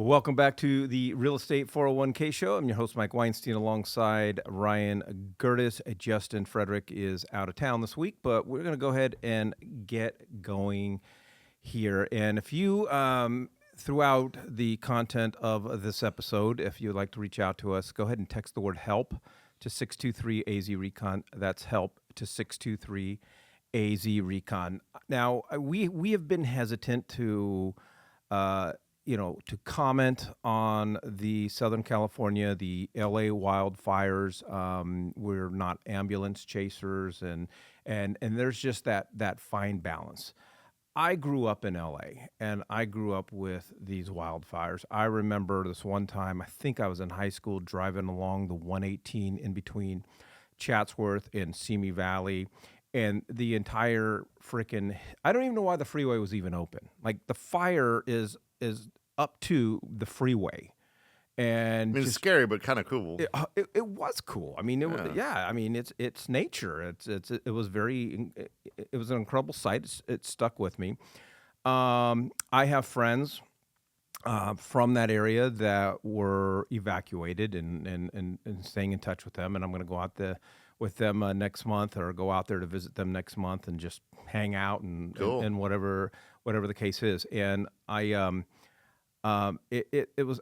Welcome back to the Real Estate 401k show. I'm your host, Mike Weinstein, alongside Ryan Gerdes. Justin Frederick is out of town this week, but we're going to go ahead and get going here. And if you, throughout the content of this episode, if you'd like to reach out to us, go ahead and text the word HELP to 623 AZ RECON. That's HELP to 623 AZ RECON. Now, we have been hesitant to to comment on the Southern California, the LA wildfires. We're not ambulance chasers, and there's just that fine balance. I grew up in LA, and I grew up with these wildfires. I remember this one time, I think I was in high school, driving along the 118 in between Chatsworth and Simi Valley, and the entire I don't even know why the freeway was even open. Like, the fire is up to the freeway, and I mean, it's scary, but kind of cool. It was cool. I mean, I mean, it's nature. It was an incredible sight. It stuck with me. I have friends from that area that were evacuated, and staying in touch with them. And I'm going to go out with them next month, or go out there to visit them next month, and just hang out and Cool. and whatever the case is. And it was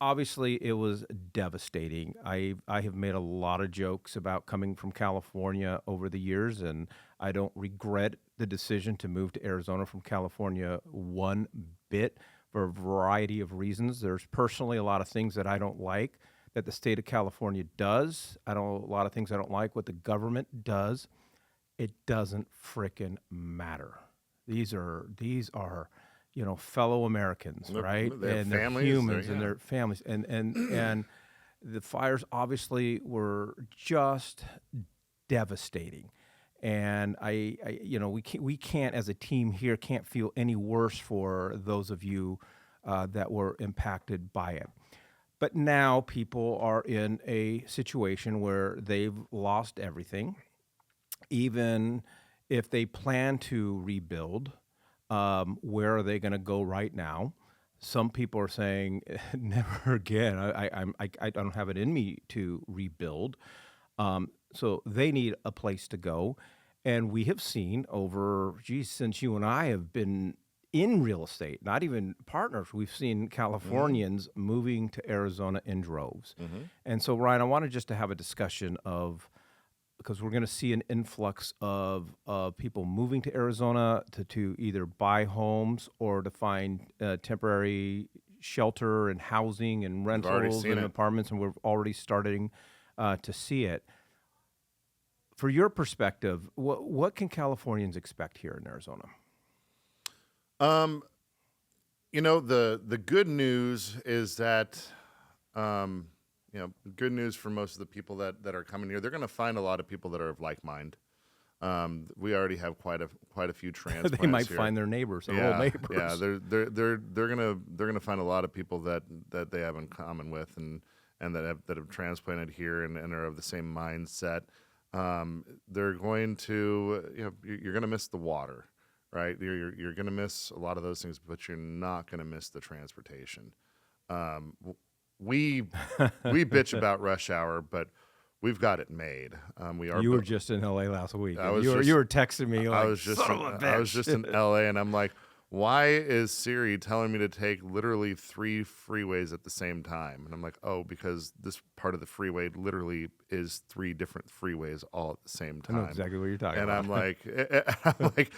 obviously, it was devastating. I have made a lot of jokes about coming from California over the years, and I don't regret the decision to move to Arizona from California one bit, for a variety of reasons. There's personally a lot of things that I don't like that the state of California does. A lot of things I don't like what the government does. It doesn't frickin' matter. These are fellow Americans, right? They're and families, they're humans, and their families, and the fires obviously were just devastating. And we can't, as a team here, can't feel any worse for those of you that were impacted by it. But now people are in a situation where they've lost everything. Even if they plan to rebuild, where are they going to go right now? Some people are saying, never again. I don't have it in me to rebuild. So they need a place to go. And we have seen since you and I have been in real estate, not even partners, we've seen Californians moving to Arizona in droves. And so, Ryan, I wanted just to have a discussion because we're going to see an influx of people moving to Arizona to either buy homes or to find temporary shelter and housing and rentals and apartments, and we're already starting to see it. For your perspective, what can Californians expect here in Arizona? The good news is that, good news for most of the people that are coming here. They're going to find a lot of people that are of like mind. We already have quite a few transplants. They might here. find their neighbors, old neighbors. Yeah, they're gonna find a lot of people that they have in common with, and that have transplanted here and are of the same mindset. They're going to, you're going to miss the water, right? You're going to miss a lot of those things, but you're not going to miss the transportation. We bitch about rush hour, but we've got it made. You were just in LA last week. You were texting me like, I was just in LA, and I'm like, why is Siri telling me to take literally 3 freeways at the same time? And I'm like, oh, because this part of the freeway literally is 3 different freeways all at the same time. I know exactly what you're talking and about. I'm like,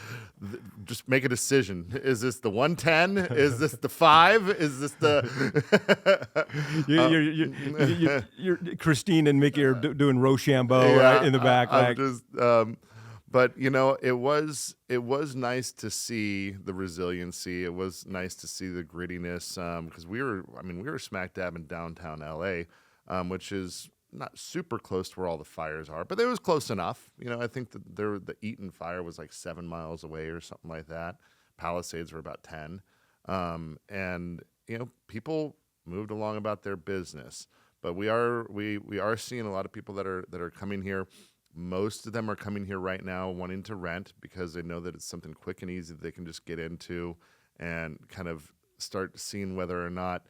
just make a decision. Is this the 110? Is this the 5? Is this the? You're Christine and Mickey are doing Rochambeau right in the back. But it was nice to see the resiliency. It was nice to see the grittiness, because we were smack dab in downtown LA, which is not super close to where all the fires are, but it was close enough. I think that the Eaton fire was like 7 miles away or something like that. Palisades were about 10, and people moved along about their business. But we are seeing a lot of people that are coming here. Most of them are coming here right now wanting to rent because they know that it's something quick and easy that they can just get into and kind of start seeing whether or not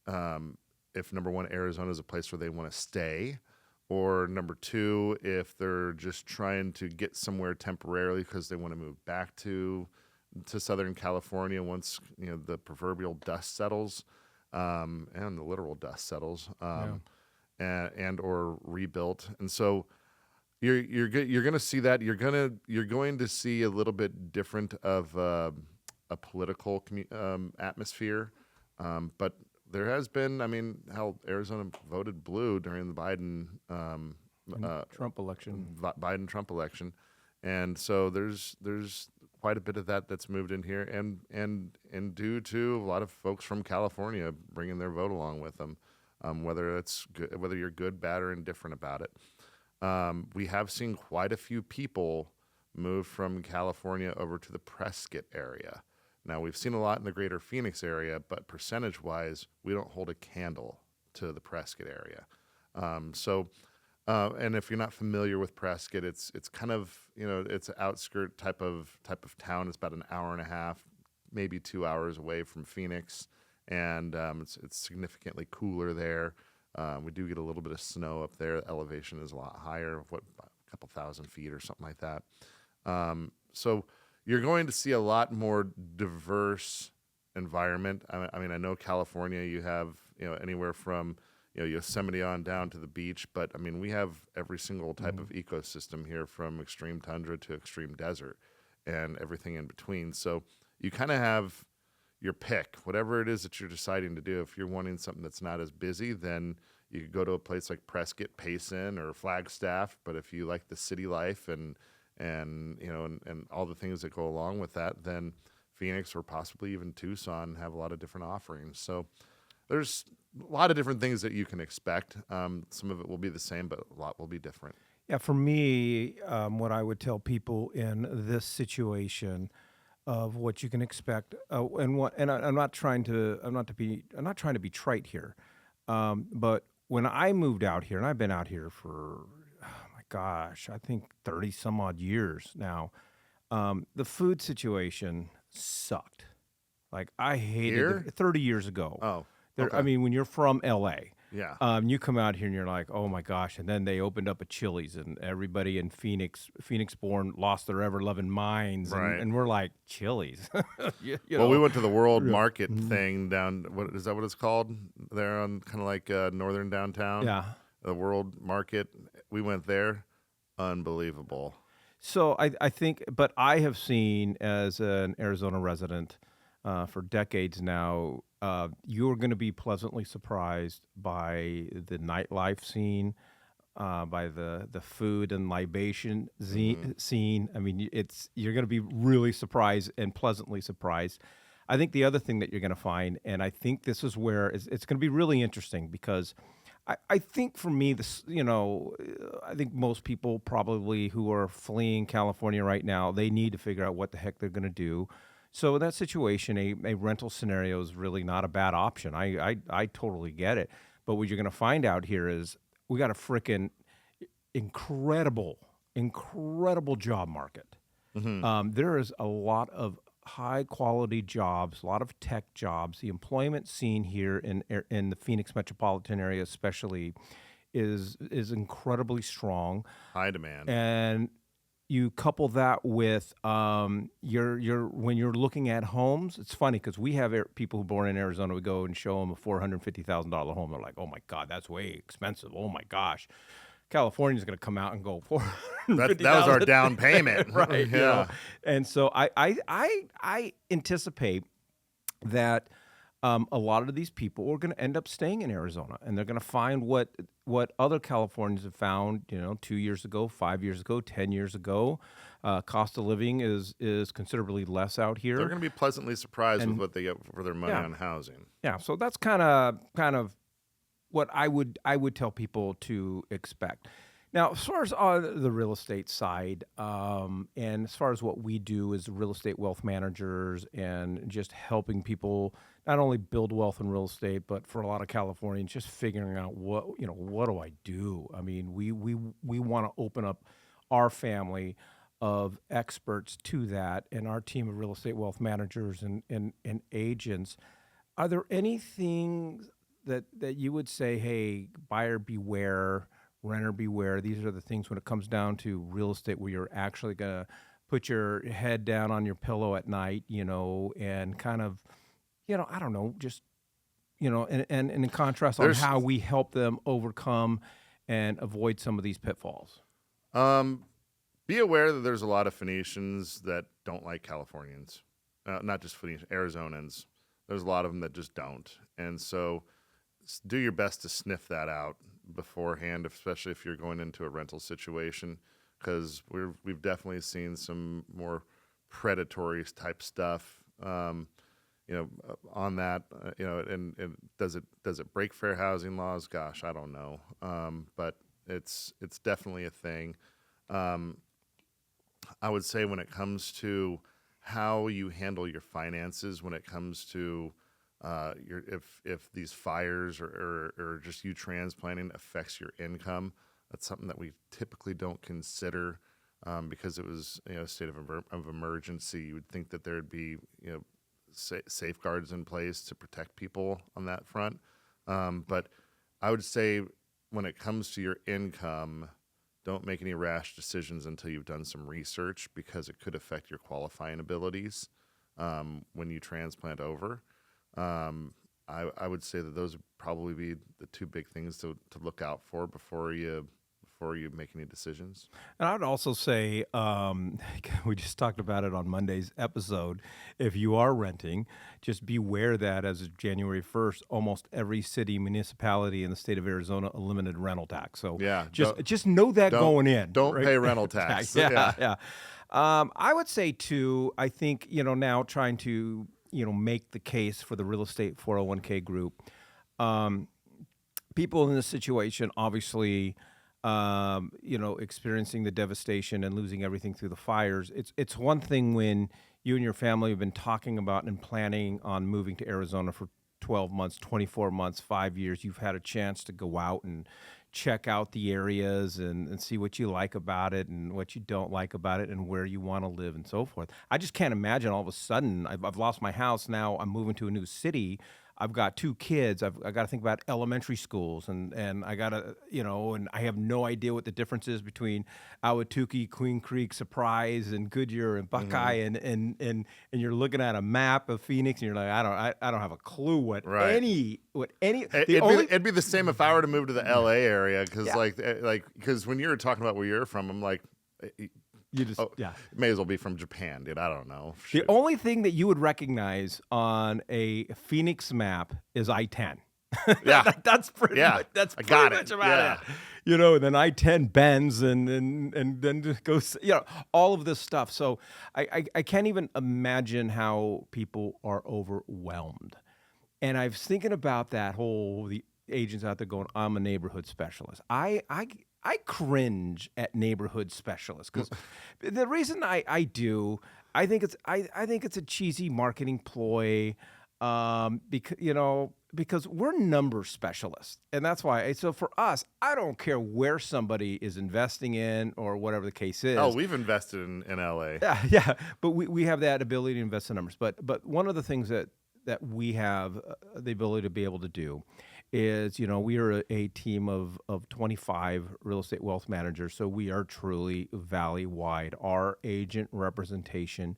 if number one, Arizona is a place where they want to stay, or number two, if they're just trying to get somewhere temporarily because they want to move back to Southern California once the proverbial dust settles, and the literal dust settles, and or rebuilt. And so you're going to see that. You're going to see a little bit different of a political atmosphere, but there has been. I mean, hell, Arizona voted blue during the Biden Trump election. Biden-Trump election, and so there's quite a bit of that's moved in here, and due to a lot of folks from California bringing their vote along with them, whether it's good, whether you're good, bad, or indifferent about it. We have seen quite a few people move from California over to the Prescott area. Now, we've seen a lot in the greater Phoenix area, but percentage-wise, we don't hold a candle to the Prescott area. And if you're not familiar with Prescott, it's kind of, it's an outskirt type of town. It's about an hour and a half, maybe 2 hours away from Phoenix, and it's significantly cooler there. We do get a little bit of snow up there. The elevation is a lot higher, a couple thousand feet or something like that. So you're going to see a lot more diverse environment. I mean, I know California, you have anywhere from Yosemite on down to the beach, but I mean, we have every single type of ecosystem here, from extreme tundra to extreme desert and everything in between. So you kind of have your pick, whatever it is that you're deciding to do. If you're wanting something that's not as busy, then you could go to a place like Prescott, Payson, or Flagstaff. But if you like the city life and all the things that go along with that, then Phoenix or possibly even Tucson have a lot of different offerings. So there's a lot of different things that you can expect. Some of it will be the same, but a lot will be different. Yeah, for me, what I would tell people in this situation of what you can expect, I'm not trying to be trite here, but when I moved out here, and I've been out here for, oh my gosh, I think 30 some odd years now, the food situation sucked. Like, I hated Here? it 30 years ago. Oh, I okay. mean, when you're from LA, Yeah. you come out here and you're like, oh my gosh. And then they opened up a Chili's, and everybody in Phoenix born, lost their ever loving minds. Right. And we're like, Chili's. Well, we went to the World Market thing down. What is that? What it's called? There on kind of like northern downtown. Yeah. The World Market. We went there. Unbelievable. So I think, but I have seen, as an Arizona resident for decades now, you're going to be pleasantly surprised by the nightlife scene, by the food and libation scene. I mean, you're going to be really surprised and pleasantly surprised. I think the other thing that you're going to find, and I think this is where it's going to be really interesting, because I think for me, I think most people probably who are fleeing California right now, they need to figure out what the heck they're going to do. So in that situation, a rental scenario is really not a bad option. I totally get it. But what you're going to find out here is we got a frickin' incredible job market. There is a lot of high quality jobs, a lot of tech jobs. The employment scene here in the Phoenix metropolitan area especially is incredibly strong. High demand. And you couple that with when you're looking at homes, it's funny because we have people who are born in Arizona. We go and show them a $450,000 home. They're like, "Oh my God, that's way expensive. Oh my gosh." California's going to come out and go that was our down payment. Right? Yeah. And so I anticipate that a lot of these people are going to end up staying in Arizona, and they're going to find what other Californians have found, 2 years ago, 5 years ago, 10 years ago. Cost of living is considerably less out here. They're going to be pleasantly surprised with what they get for their money on housing. Yeah, so that's kind of what I would tell people to expect. Now, as far as on the real estate side, and as far as what we do as real estate wealth managers, and just helping people not only build wealth in real estate, but for a lot of Californians, just figuring out what do I do? I mean, we want to open up our family of experts to that, and our team of real estate wealth managers and agents. Are there anything that you would say, hey, buyer beware, renter beware. These are the things when it comes down to real estate where you're actually gonna put your head down on your pillow at night, and kind of, I don't know, just and in contrast on There's how we help them overcome and avoid some of these pitfalls. Be aware that there's a lot of Phoenicians that don't like Californians, not just Phoenicians, Arizonans. There's a lot of them that just don't, and so do your best to sniff that out beforehand, especially if you're going into a rental situation, because we've definitely seen some more predatory type stuff. On that, and does it break fair housing laws? Gosh, I don't know, but it's definitely a thing. I would say when it comes to how you handle your finances, when it comes to if these fires or just you transplanting affects your income, that's something that we typically don't consider because it was a state of emergency. You would think that there'd be safeguards in place to protect people on that front, but I would say when it comes to your income, don't make any rash decisions until you've done some research because it could affect your qualifying abilities when you transplant over. I would say that those would probably be the two big things to look out for before you make any decisions. And I would also say, we just talked about it on Monday's episode. If you are renting, just beware that as of January 1st, almost every city, municipality in the state of Arizona eliminated rental tax. So Yeah, just know that going in. Don't right? pay rental tax. Yeah. I would say too, I think, now trying to, make the case for the real estate 401k group. People in this situation, obviously, experiencing the devastation and losing everything through the fires. It's one thing when you and your family have been talking about and planning on moving to Arizona for 12 months, 24 months, 5 years. You've had a chance to go out and check out the areas and see what you like about it and what you don't like about it and where you want to live and so forth. I just can't imagine all of a sudden I've lost my house. Now I'm moving to a new city. I've got 2 kids. I got to think about elementary schools, and I got to, and I have no idea what the difference is between Ahwatukee, Queen Creek, Surprise, and Goodyear and Buckeye, and you're looking at a map of Phoenix, and you're like, I don't have a clue what Right. It'd be the same if I were to move to the LA area because when you were talking about where you're from, I'm like, you just it may as well be from Japan, dude. I don't know. The Shoot. only thing that you would recognize on a Phoenix map is I-10. Yeah. That's pretty much, about it. And then I-10 bends and then goes, all of this stuff. So I can't even imagine how people are overwhelmed. And I was thinking about the agents out there going, I'm a neighborhood specialist. I cringe at neighborhood specialists because the reason I do, I think it's a cheesy marketing ploy, because we're number specialists, and that's why. So for us, I don't care where somebody is investing in or whatever the case is. Oh, we've invested in LA. Yeah, but we have that ability to invest in numbers. But one of the things that we have the ability to be able to do is, we are a team of 25 real estate wealth managers. So we are truly valley-wide. Our agent representation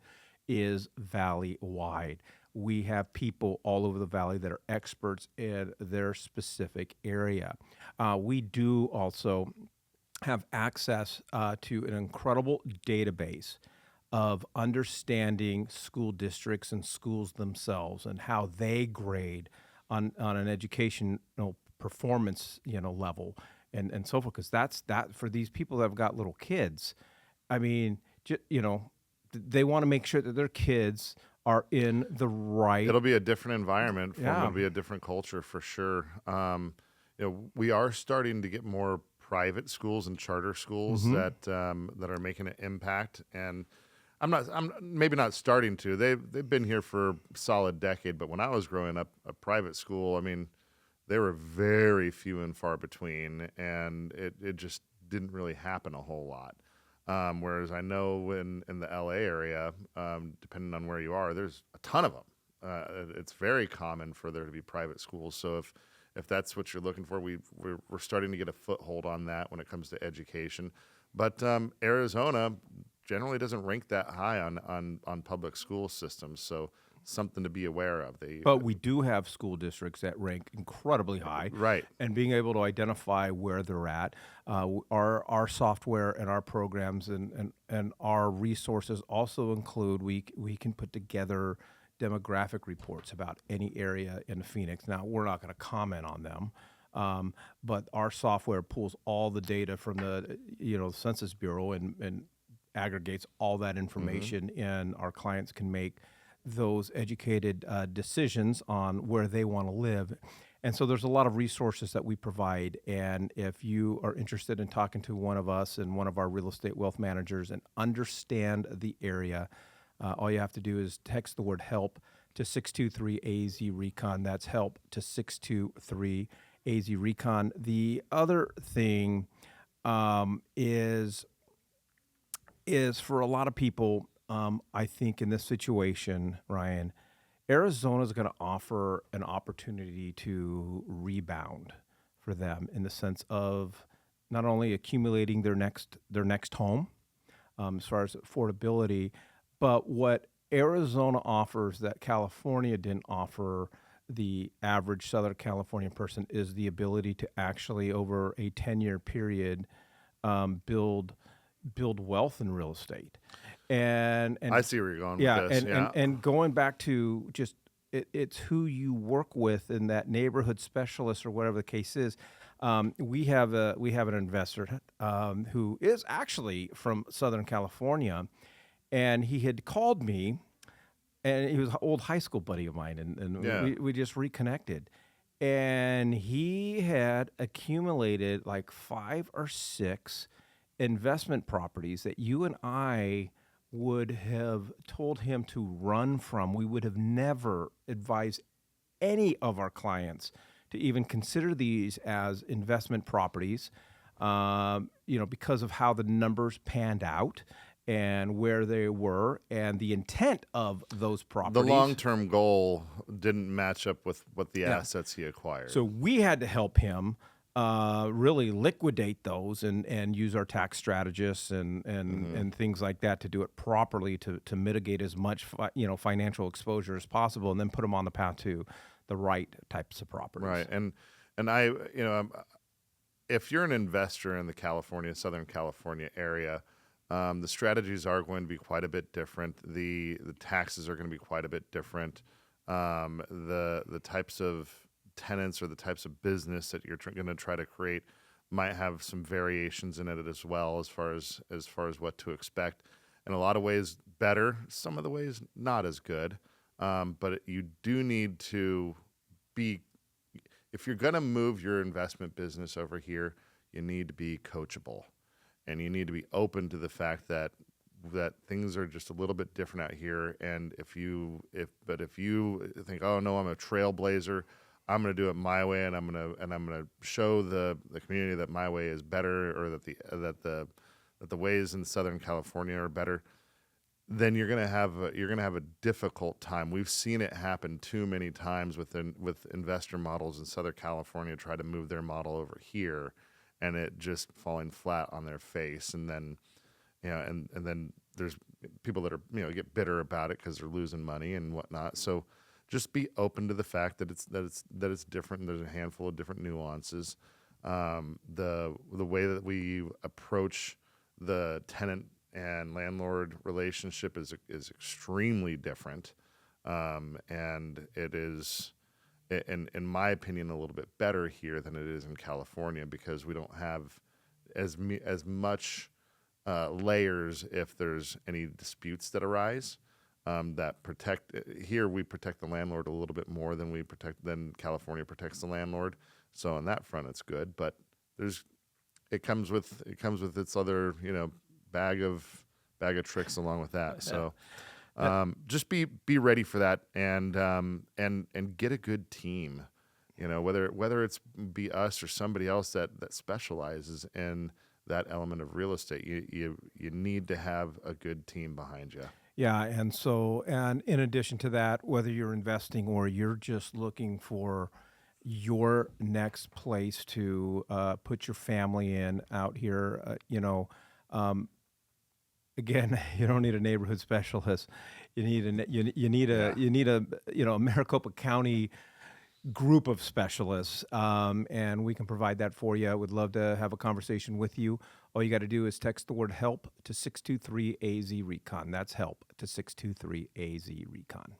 is valley-wide. We have people all over the valley that are experts in their specific area. We do also have access to an incredible database of understanding school districts and schools themselves and how they grade on an educational performance, level and so forth. Because that's for these people that have got little kids. I mean, they want to make sure that their kids are in the right. It'll be a different environment for them. It'll be a different culture for sure. We are starting to get more private schools and charter schools that are making an impact. And I'm maybe not starting to. They've been here for a solid decade. But when I was growing up, a private school, I mean, they were very few and far between, and it just didn't really happen a whole lot. Whereas I know in the LA area, depending on where you are, there's a ton of them. It's very common for there to be private schools. So if that's what you're looking for, we're starting to get a foothold on that when it comes to education. But Arizona generally doesn't rank that high on public school systems, so something to be aware of. But we do have school districts that rank incredibly high, Right. and being able to identify where they're at. Our software and our programs and our resources also include we can put together demographic reports about any area in Phoenix. Now, we're not going to comment on them, but our software pulls all the data from the Census Bureau and aggregates all that information, and our clients can make those educated decisions on where they want to live. And so there's a lot of resources that we provide. And if you are interested in talking to one of us and one of our real estate wealth managers and understand the area, all you have to do is text the word help to 623 AZ RECON. That's help to 623 AZ RECON. The other thing is for a lot of people, I think in this situation, Ryan, Arizona is going to offer an opportunity to rebound for them in the sense of not only accumulating their next home, as far as affordability, but what Arizona offers that California didn't offer the average Southern California person is the ability to actually, over a 10-year period, build wealth in real estate. And I see where you're going yeah, with this. and going back to just it's who you work with in that neighborhood specialist or whatever the case is. We have an investor who is actually from Southern California, and he had called me, and he was an old high school buddy of mine, and we just reconnected. And he had accumulated like 5 or 6 investment properties that you and I would have told him to run from. We would have never advised any of our clients to even consider these as investment properties, because of how the numbers panned out and where they were and the intent of those properties. The long-term goal didn't match up with what the assets he acquired. So we had to help him really liquidate those and use our tax strategists and things like that to do it properly to mitigate as much financial exposure as possible, and then put them on the path to the right types of properties. Right, and I if you're an investor in the Southern California area, the strategies are going to be quite a bit different. The taxes are going to be quite a bit different. The types of tenants or the types of business that you're going to try to create might have some variations in it as well, as far as what to expect. In a lot of ways better, some of the ways not as good. But you do need to be, if you're going to move your investment business over here, you need to be coachable, and you need to be open to the fact that things are just a little bit different out here. And if you think, oh no, I'm a trailblazer, I'm going to do it my way, and I'm going to show the community that my way is better, or that the ways in Southern California are better, then you're going to have a difficult time. We've seen it happen too many times with investor models in Southern California try to move their model over here, and it just falling flat on their face. And then and then there's people that are get bitter about it because they're losing money and whatnot. So just be open to the fact that it's different, and there's a handful of different nuances. The way that we approach the tenant and landlord relationship is extremely different, and it is, in my opinion, a little bit better here than it is in California, because we don't have as much layers if there's any disputes that arise. That protect here, we protect the landlord a little bit more than California protects the landlord. So on that front, it's good. But it comes with its other bag of tricks along with that. So just be ready for that, and get a good team. Whether it's be us or somebody else that specializes in that element of real estate, you need to have a good team behind you. Yeah, and in addition to that, whether you're investing or you're just looking for your next place to put your family in out here. Again, you don't need a neighborhood specialist. You need Yeah. you need a a Maricopa County group of specialists, and we can provide that for you. I would love to have a conversation with you. All you got to do is text the word help to 623 AZ Recon. That's help to 623 AZ Recon.